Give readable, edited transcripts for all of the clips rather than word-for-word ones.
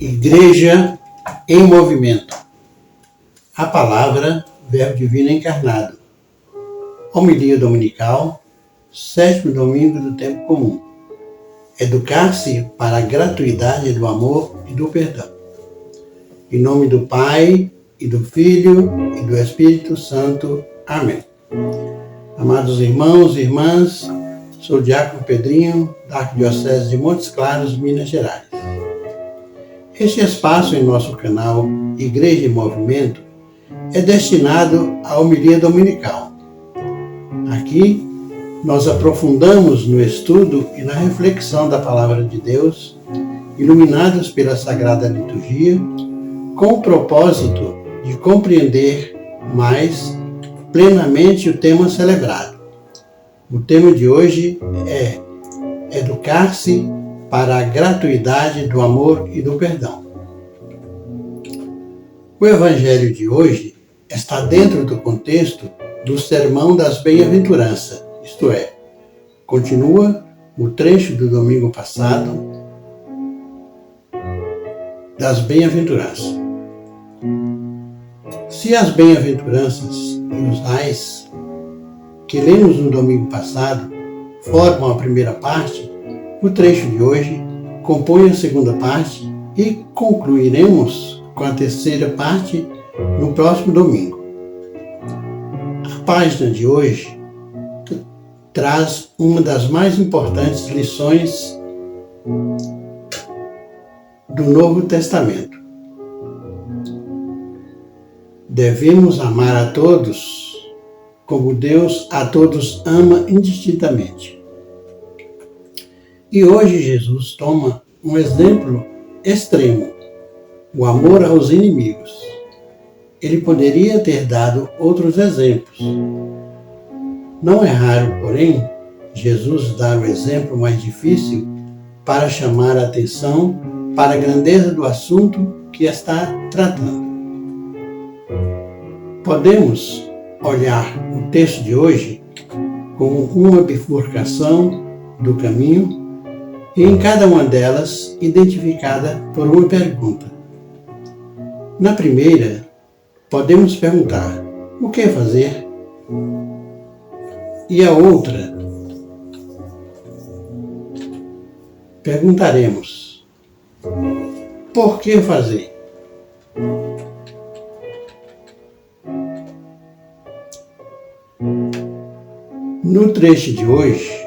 Igreja em movimento. A palavra, Verbo Divino encarnado. Homilia dominical, 7º domingo do tempo comum. Educar-se para a gratuidade do amor e do perdão. Em nome do Pai, e do Filho, e do Espírito Santo. Amém. Amados irmãos e irmãs, sou o Diácono Pedrinho, da Arquidiocese de Montes Claros, Minas Gerais. Este espaço em nosso canal Igreja em Movimento é destinado à homilia dominical. Aqui, nós aprofundamos no estudo e na reflexão da Palavra de Deus, iluminados pela Sagrada Liturgia, com o propósito de compreender mais plenamente o tema celebrado. O tema de hoje é educar-se para a gratuidade do amor e do perdão. O Evangelho de hoje está dentro do contexto do Sermão das Bem-aventuranças, isto é, continua o trecho do domingo passado das Bem-aventuranças. Se as Bem-aventuranças e os ais que lemos no domingo passado formam a primeira parte, o trecho de hoje compõe a segunda parte e concluiremos com a terceira parte no próximo domingo. A página de hoje traz uma das mais importantes lições do Novo Testamento. Devemos amar a todos como Deus a todos ama indistintamente. E hoje Jesus toma um exemplo extremo, o amor aos inimigos. Ele poderia ter dado outros exemplos. Não é raro, porém, Jesus dar o exemplo mais difícil para chamar a atenção para a grandeza do assunto que está tratando. Podemos olhar o texto de hoje como uma bifurcação do caminho e em cada uma delas identificada por uma pergunta. Na primeira, podemos perguntar: o que fazer? E a outra, perguntaremos: por que fazer? No trecho de hoje,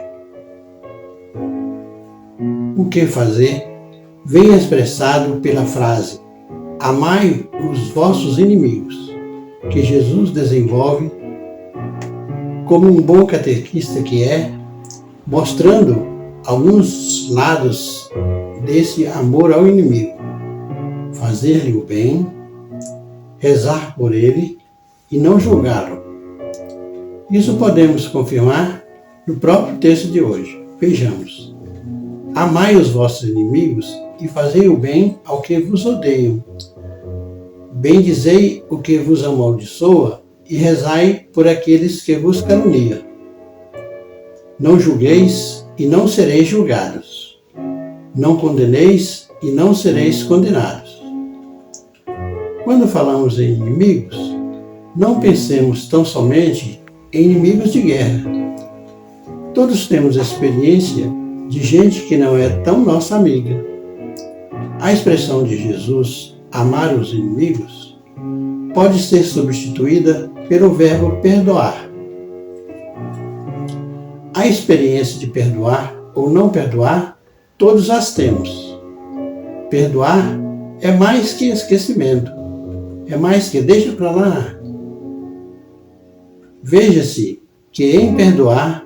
o que fazer vem expressado pela frase amai os vossos inimigos, que Jesus desenvolve como um bom catequista que é, mostrando alguns lados desse amor ao inimigo: fazer-lhe o bem, rezar por ele e não julgá-lo. Isso podemos confirmar no próprio texto de hoje. Vejamos: amai os vossos inimigos e fazei o bem ao que vos odeiam. Bendizei o que vos amaldiçoa e rezai por aqueles que vos caluniam. Não julgueis e não sereis julgados. Não condeneis e não sereis condenados. Quando falamos em inimigos, não pensemos tão somente em inimigos de guerra. Todos temos experiência de gente que não é tão nossa amiga. A expressão de Jesus, amar os inimigos, pode ser substituída pelo verbo perdoar. A experiência de perdoar ou não perdoar, todos as temos. Perdoar é mais que esquecimento, é mais que deixa para lá. Veja-se que em perdoar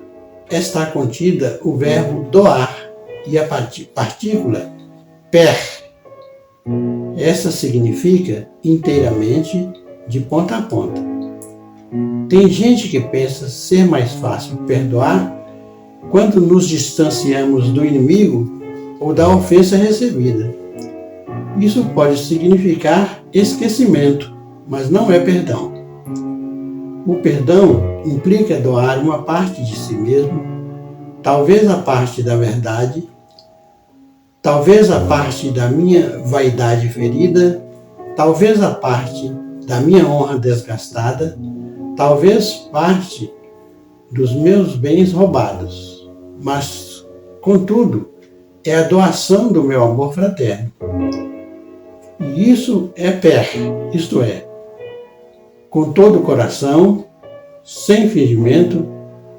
está contida o verbo doar e a partícula per. Essa significa inteiramente, de ponta a ponta. Tem gente que pensa ser mais fácil perdoar quando nos distanciamos do inimigo ou da ofensa recebida. Isso pode significar esquecimento, mas não é perdão. O perdão implica doar uma parte de si mesmo, talvez a parte da verdade, talvez a parte da minha vaidade ferida, talvez a parte da minha honra desgastada, talvez parte dos meus bens roubados, mas, contudo, é a doação do meu amor fraterno. E isso é isto é, com todo o coração, sem fingimento,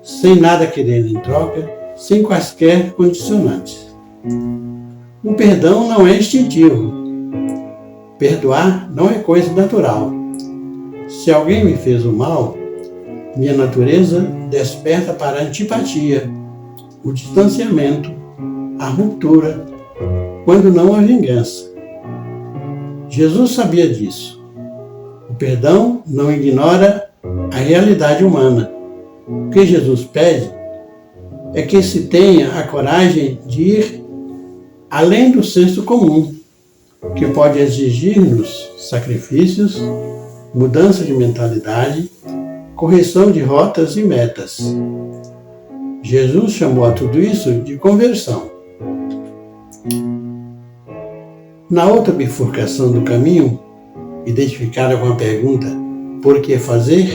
sem nada querendo em troca, sem quaisquer condicionantes. O perdão não é instintivo. Perdoar não é coisa natural. Se alguém me fez o mal, minha natureza desperta para a antipatia, o distanciamento, a ruptura, quando não a vingança. Jesus sabia disso. O perdão não ignora a realidade humana. O que Jesus pede é que se tenha a coragem de ir além do senso comum, que pode exigir-nos sacrifícios, mudança de mentalidade, correção de rotas e metas. Jesus chamou a tudo isso de conversão. Na outra bifurcação do caminho, identificada com a pergunta por que fazer,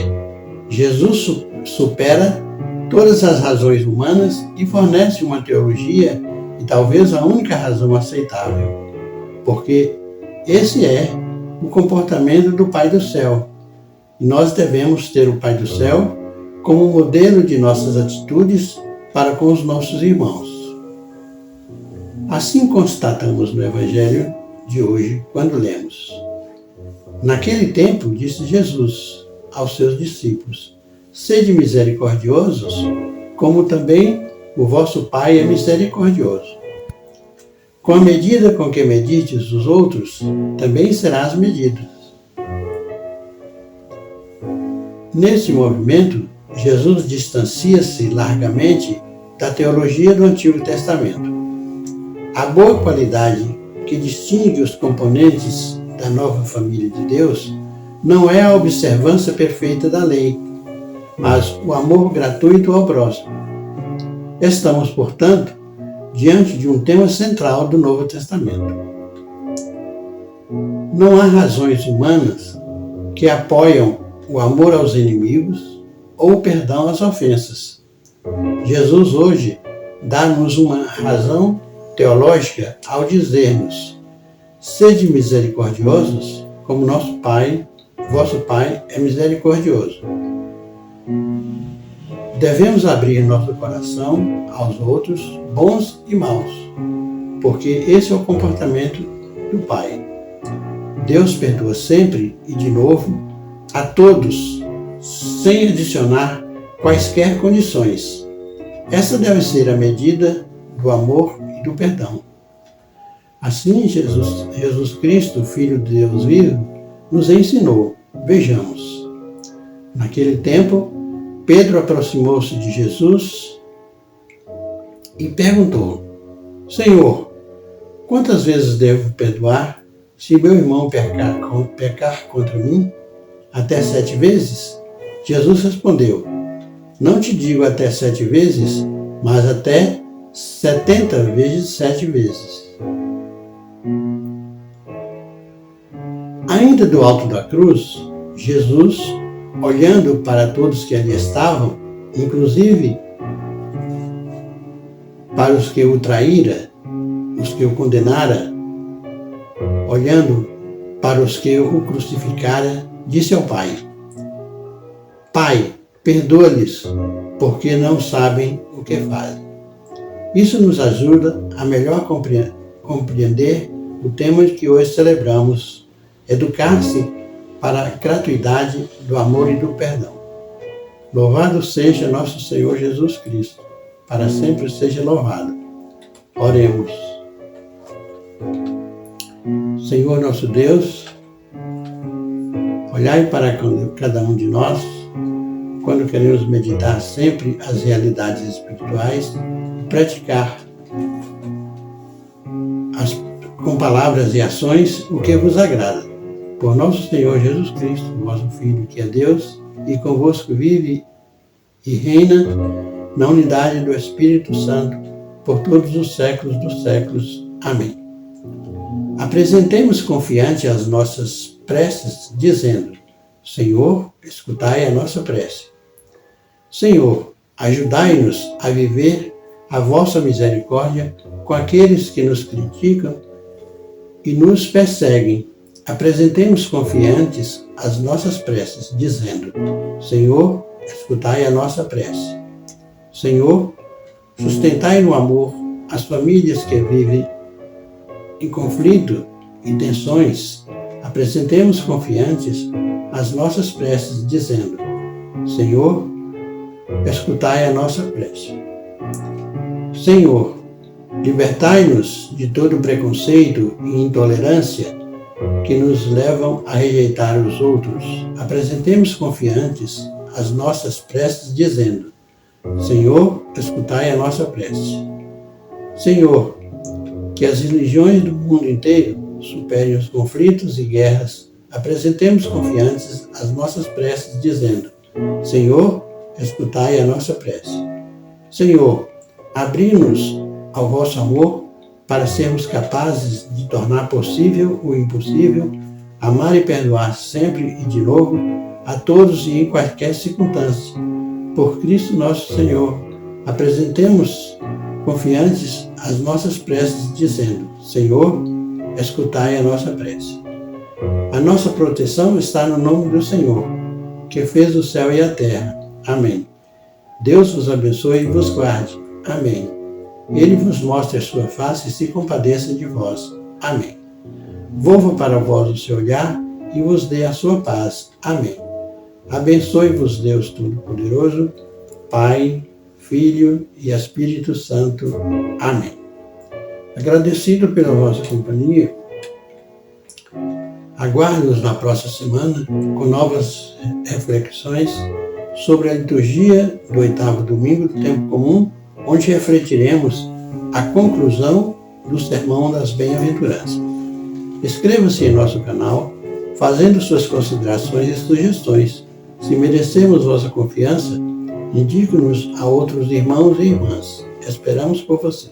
Jesus supera todas as razões humanas e fornece uma teologia e talvez a única razão aceitável, porque esse é o comportamento do Pai do Céu, e nós devemos ter o Pai do Céu como modelo de nossas atitudes para com os nossos irmãos. Assim constatamos no Evangelho de hoje, quando lemos: naquele tempo, disse Jesus aos seus discípulos: sede misericordiosos, como também o vosso Pai é misericordioso. Com a medida com que medites os outros, também serás medido. Nesse movimento, Jesus distancia-se largamente da teologia do Antigo Testamento. A boa qualidade que distingue os componentes da nova família de Deus não é a observância perfeita da lei, mas o amor gratuito ao próximo. Estamos, portanto, diante de um tema central do Novo Testamento. Não há razões humanas que apoiam o amor aos inimigos ou o perdão às ofensas. Jesus hoje dá-nos uma razão teológica ao dizer-nos: sede misericordiosos, como nosso Pai, vosso Pai, é misericordioso. Devemos abrir nosso coração aos outros, bons e maus, porque esse é o comportamento do Pai. Deus perdoa sempre e de novo a todos, sem adicionar quaisquer condições. Essa deve ser a medida do amor e do perdão. Assim, Jesus Cristo, Filho de Deus vivo, nos ensinou. Vejamos. Naquele tempo, Pedro aproximou-se de Jesus e perguntou: Senhor, quantas vezes devo perdoar se meu irmão pecar contra mim? Até 7 vezes? Jesus respondeu: não te digo até 7 vezes, mas até 70 vezes 7 vezes. Ainda do alto da cruz, Jesus, olhando para todos que ali estavam, inclusive para os que o traíram, os que o condenaram, olhando para os que o crucificaram, disse ao Pai: Pai, perdoa-lhes, porque não sabem o que fazem. Isso nos ajuda a melhor compreender o tema que hoje celebramos: educar-se para a gratuidade do amor e do perdão. Louvado seja nosso Senhor Jesus Cristo, para sempre seja louvado. Oremos. Senhor nosso Deus, olhai para cada um de nós, quando queremos meditar sempre as realidades espirituais e praticar com palavras e ações o que vos agrada. Por nosso Senhor Jesus Cristo, vosso Filho, que é Deus, e convosco vive e reina na unidade do Espírito Santo, por todos os séculos dos séculos. Amém. Apresentemos confiante as nossas preces, dizendo: Senhor, escutai a nossa prece. Senhor, ajudai-nos a viver a vossa misericórdia com aqueles que nos criticam e nos perseguem. Apresentemos confiantes as nossas preces, dizendo: Senhor, escutai a nossa prece. Senhor, sustentai no amor as famílias que vivem em conflito e tensões. Apresentemos confiantes as nossas preces, dizendo: Senhor, escutai a nossa prece. Senhor, libertai-nos de todo preconceito e intolerância que nos levam a rejeitar os outros. Apresentemos confiantes as nossas preces, dizendo: Senhor, escutai a nossa prece. Senhor, que as religiões do mundo inteiro superem os conflitos e guerras. Apresentemos confiantes as nossas preces, dizendo: Senhor, escutai a nossa prece. Senhor, abri-nos ao vosso amor para sermos capazes de tornar possível o impossível, amar e perdoar sempre e de novo a todos e em qualquer circunstância. Por Cristo nosso Senhor, apresentemos confiantes as nossas preces, dizendo: Senhor, escutai a nossa prece. A nossa proteção está no nome do Senhor, que fez o céu e a terra. Amém. Deus vos abençoe e vos guarde. Amém. Ele vos mostre a sua face e se compadeça de vós. Amém. Volva para vós o seu olhar e vos dê a sua paz. Amém. Abençoe-vos Deus Todo-Poderoso, Pai, Filho e Espírito Santo. Amém. Agradecido pela vossa companhia, aguarde-nos na próxima semana com novas reflexões sobre a liturgia do 8º domingo do tempo comum, onde refletiremos a conclusão do Sermão das Bem-aventuranças. Inscreva-se em nosso canal, fazendo suas considerações e sugestões. Se merecemos vossa confiança, indique-nos a outros irmãos e irmãs. Esperamos por você.